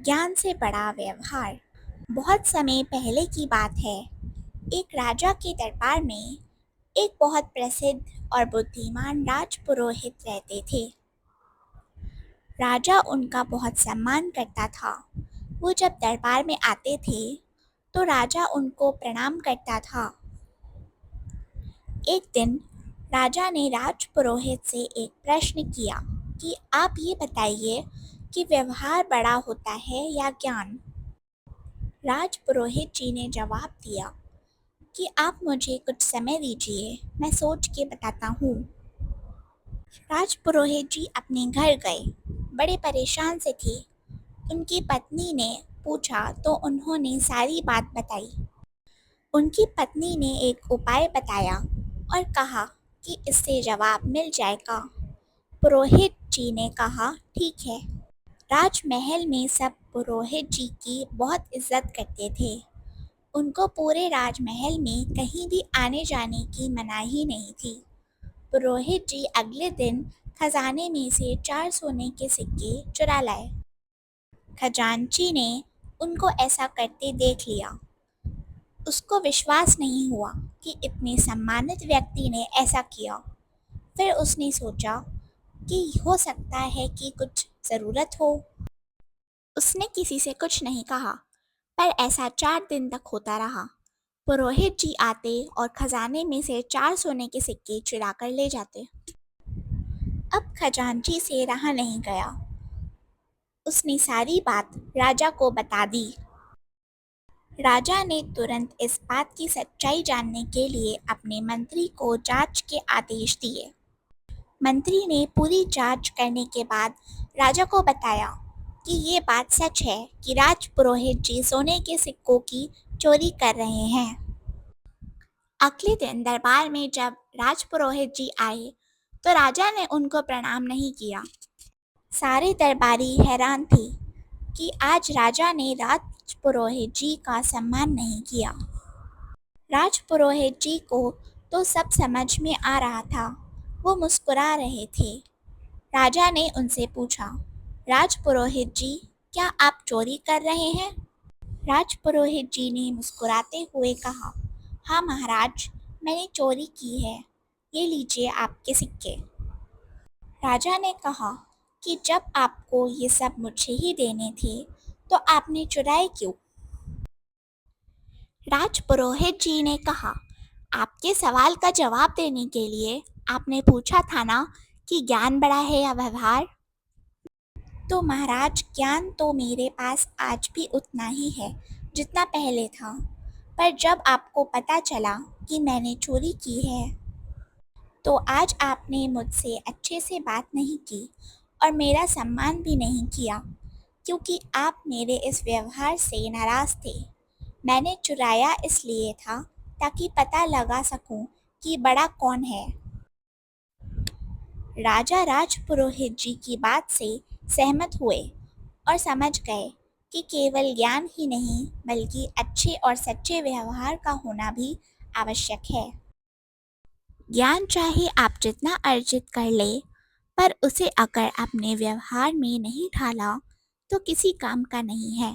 ज्ञान से बड़ा व्यवहार। बहुत समय पहले की बात है। एक राजा के दरबार में एक बहुत प्रसिद्ध और बुद्धिमान राजपुरोहित रहते थे। राजा उनका बहुत सम्मान करता था। वो जब दरबार में आते थे तो राजा उनको प्रणाम करता था। एक दिन राजा ने राजपुरोहित से एक प्रश्न किया कि आप ये बताइए कि व्यवहार बड़ा होता है या ज्ञान। राजपुरोहित जी ने जवाब दिया कि आप मुझे कुछ समय दीजिए, मैं सोच के बताता हूँ। राजपुरोहित जी अपने घर गए, बड़े परेशान से थे। उनकी पत्नी ने पूछा तो उन्होंने सारी बात बताई। उनकी पत्नी ने एक उपाय बताया और कहा कि इससे जवाब मिल जाएगा। पुरोहित जी ने कहा ठीक है। राजमहल में सब पुरोहित जी की बहुत इज्जत करते थे। उनको पूरे राजमहल में कहीं भी आने जाने की मनाही नहीं थी। पुरोहित जी अगले दिन खजाने में से 4 सोने के सिक्के चुरा लाए। खजांची ने उनको ऐसा करते देख लिया। उसको विश्वास नहीं हुआ कि इतने सम्मानित व्यक्ति ने ऐसा किया। फिर उसने सोचा कि हो सकता है कि कुछ ज़रूरत हो। उसने किसी से कुछ नहीं कहा, पर ऐसा 4 दिन तक होता रहा। पुरोहित जी आते और खजाने में से 4 सोने के सिक्के चुरा कर ले जाते। अब खजांची से रहा नहीं गया। उसने सारी बात राजा को बता दी। राजा ने तुरंत इस बात की सच्चाई जानने के लिए अपने मंत्री को जांच के आदेश दिए। मंत्री ने पूरी जांच करने के बाद राजा को बताया कि ये बात सच है कि राजपुरोहित जी सोने के सिक्कों की चोरी कर रहे हैं। अगले दिन दरबार में जब राजपुरोहित जी आए तो राजा ने उनको प्रणाम नहीं किया। सारे दरबारी हैरान थे कि आज राजा ने राजपुरोहित जी का सम्मान नहीं किया। राजपुरोहित जी को तो सब समझ में आ रहा था। वो मुस्कुरा रहे थे। राजा ने उनसे पूछा, राजपुरोहित जी, क्या आप चोरी कर रहे हैं? राजपुरोहित जी ने मुस्कुराते हुए कहा, हाँ महाराज, मैंने चोरी की है। ये लीजिए आपके सिक्के। राजा ने कहा कि जब आपको ये सब मुझे ही देने थे तो आपने चुराए क्यों? राजपुरोहित जी ने कहा, आपके सवाल का जवाब देने के लिए आपने पूछा था ना कि ज्ञान बड़ा है या व्यवहार। तो महाराज, ज्ञान तो मेरे पास आज भी उतना ही है जितना पहले था, पर जब आपको पता चला कि मैंने चोरी की है तो आज आपने मुझसे अच्छे से बात नहीं की और मेरा सम्मान भी नहीं किया, क्योंकि आप मेरे इस व्यवहार से नाराज़ थे। मैंने चुराया इसलिए था ताकि पता लगा सकूं कि बड़ा कौन है। राजा राजपुरोहित जी की बात से सहमत हुए और समझ गए कि केवल ज्ञान ही नहीं बल्कि अच्छे और सच्चे व्यवहार का होना भी आवश्यक है। ज्ञान चाहे आप जितना अर्जित कर ले, पर उसे अगर अपने व्यवहार में नहीं ढाला तो किसी काम का नहीं है।